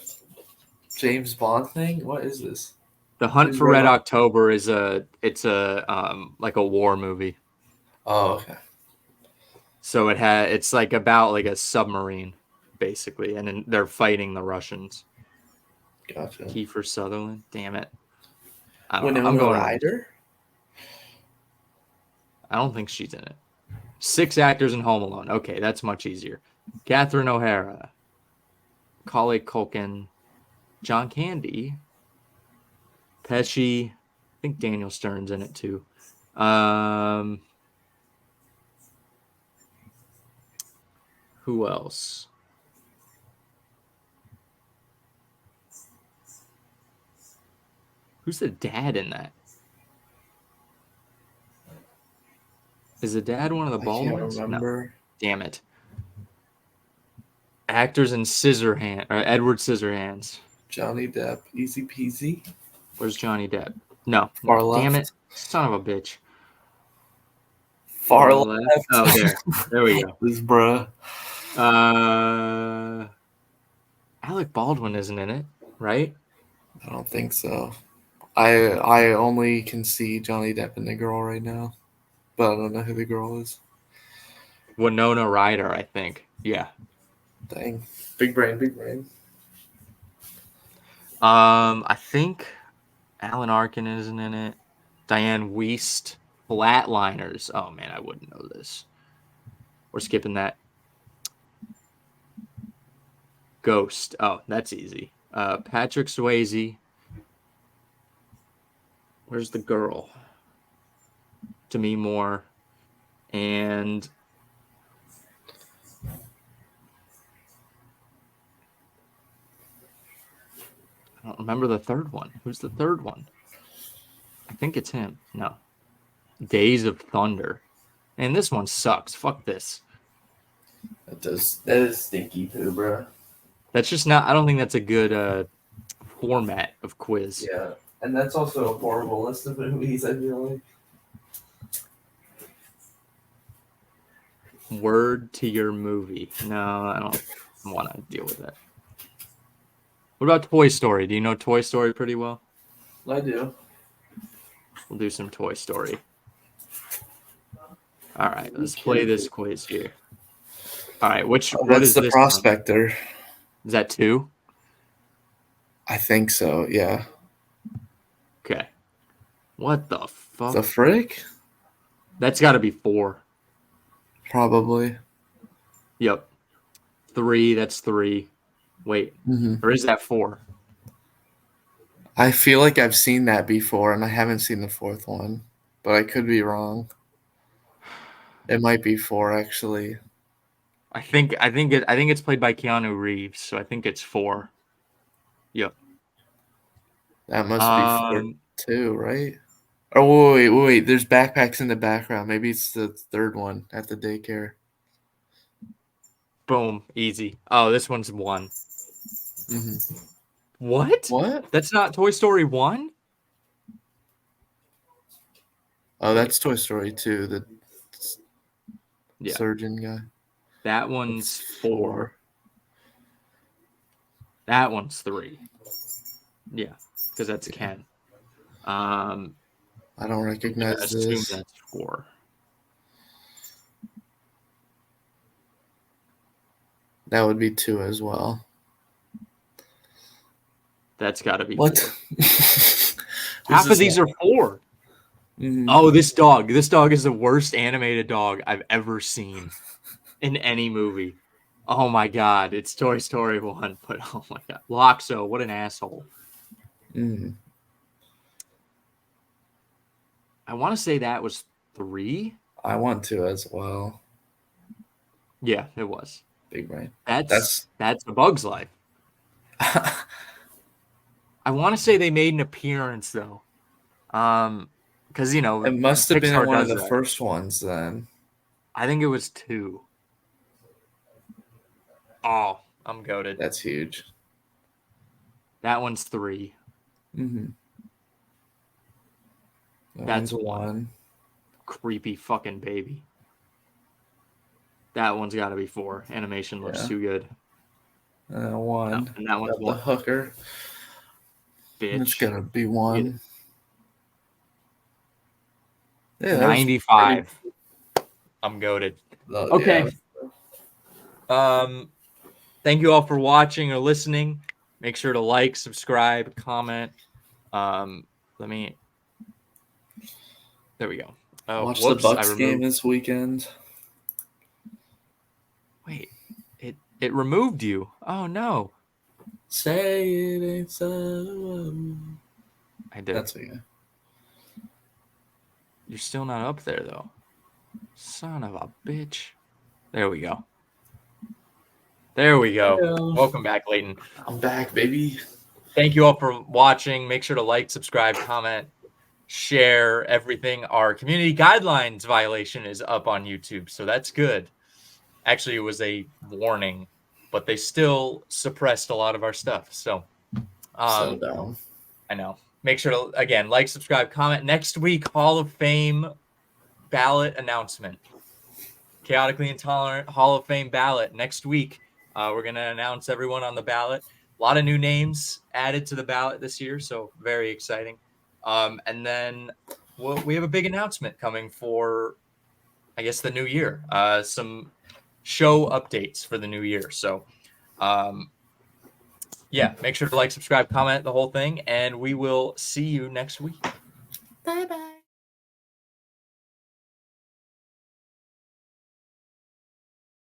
James Bond thing? What is this? The Hunt for Red October is like a war movie. Oh, okay. So it's like about like a submarine, basically, and then they're fighting the Russians. Gotcha. Kiefer Sutherland. Damn it. I'm going Ryder. I don't think she's in it. 6 actors in Home Alone. Okay, that's much easier. Catherine O'Hara, Macaulay Culkin, John Candy, Pesci. I think Daniel Stern's in it too. Who else? Who's the dad in that? Is the dad one of the bald ones? I can't remember. No. Damn it. Actors in Edward Scissorhands. Johnny Depp. Easy peasy. Where's Johnny Depp? No. Far left. Damn it. Son of a bitch. Far left. Oh, there. There we go. This bruh. Alec Baldwin isn't in it, right? I don't think so. I only can see Johnny Depp and the girl right now, but I don't know who the girl is. Winona Ryder, I think. Yeah. Dang. Big brain, big brain. I think Alan Arkin isn't in it. Diane Wiest. Flatliners. Oh, man, I wouldn't know this. We're skipping that. Ghost. Oh, that's easy. Patrick Swayze. Where's the girl? Demi Moore. And I don't remember the third one. Who's the third one? I think it's him. No. Days of Thunder. And this one sucks. Fuck this. That is stinky poo, bro. That's just not. I don't think that's a good format of quiz. Yeah, and that's also a horrible list of movies. I feel like. Word to your movie. No, I don't want to deal with that. What about Toy Story? Do you know Toy Story pretty well? I do. We'll do some Toy Story. All right, let's play this quiz here. All right, what is the this Prospector? One? Is that 2? I think so, yeah. Okay. What the fuck? The frick? That's got to be 4. Probably. Yep. 3, that's 3. Wait, or is that 4? I feel like I've seen that before, and I haven't seen the 4th one, but I could be wrong. It might be 4, actually. I think it's played by Keanu Reeves, so I think it's 4. Yep. That must be 4 too, right? Oh wait! There's backpacks in the background. Maybe it's the 3rd one at the daycare. Boom, easy. Oh, this one's 1. Mm-hmm. What? What? That's not Toy Story 1? Oh, that's Toy Story 2, the Yeah. surgeon guy. That one's 4. That one's 3. Yeah, because that's Ken. I don't recognize Assume this. that's 4. That would be 2 as well. That's got to be What? 4. Half of these are 4. Mm-hmm. Oh, this dog. This dog is the worst animated dog I've ever seen in any movie. Oh my god, it's Toy Story 1, but oh my god. Loxo, what an asshole. Mm-hmm. I want to say that was 3. I want to as well. Yeah, it was. Big brain. That's A Bug's Life. I want to say they made an appearance though. Because it must have been Pixar one of does the that. first ones then. I think it was 2. Oh, I'm goated. That's huge. That one's 3. Mm-hmm. That's one's 1. Creepy fucking baby. That one's got to be 4. Animation looks too good. 1. No, and that one's 1. The hooker. Bitch. It's gonna be 1. Yeah, 95. I'm goated. Okay. Yeah. Thank you all for watching or listening. Make sure to like, subscribe, comment. There we go. Watch the Bucs game this weekend. Wait, it removed you. Oh no. Say it ain't so. I did. That's okay. You're still not up there though. Son of a bitch. There we go. Hello. Welcome back, Lleyton. I'm back, baby. Thank you all for watching. Make sure to like, subscribe, comment, share everything. Our community guidelines violation is up on YouTube, so that's good. Actually, it was a warning, but they still suppressed a lot of our stuff. So dumb. I know. Make sure to, again, like, subscribe, comment. Next week, Hall of Fame ballot announcement. Chaotically Intolerant Hall of Fame ballot. Next week, we're going to announce everyone on the ballot. A lot of new names added to the ballot this year, so very exciting. And then we have a big announcement coming for, I guess, the new year. Some show updates for the new year. So, yeah, make sure to like, subscribe, comment, the whole thing, and we will see you next week. Bye-bye.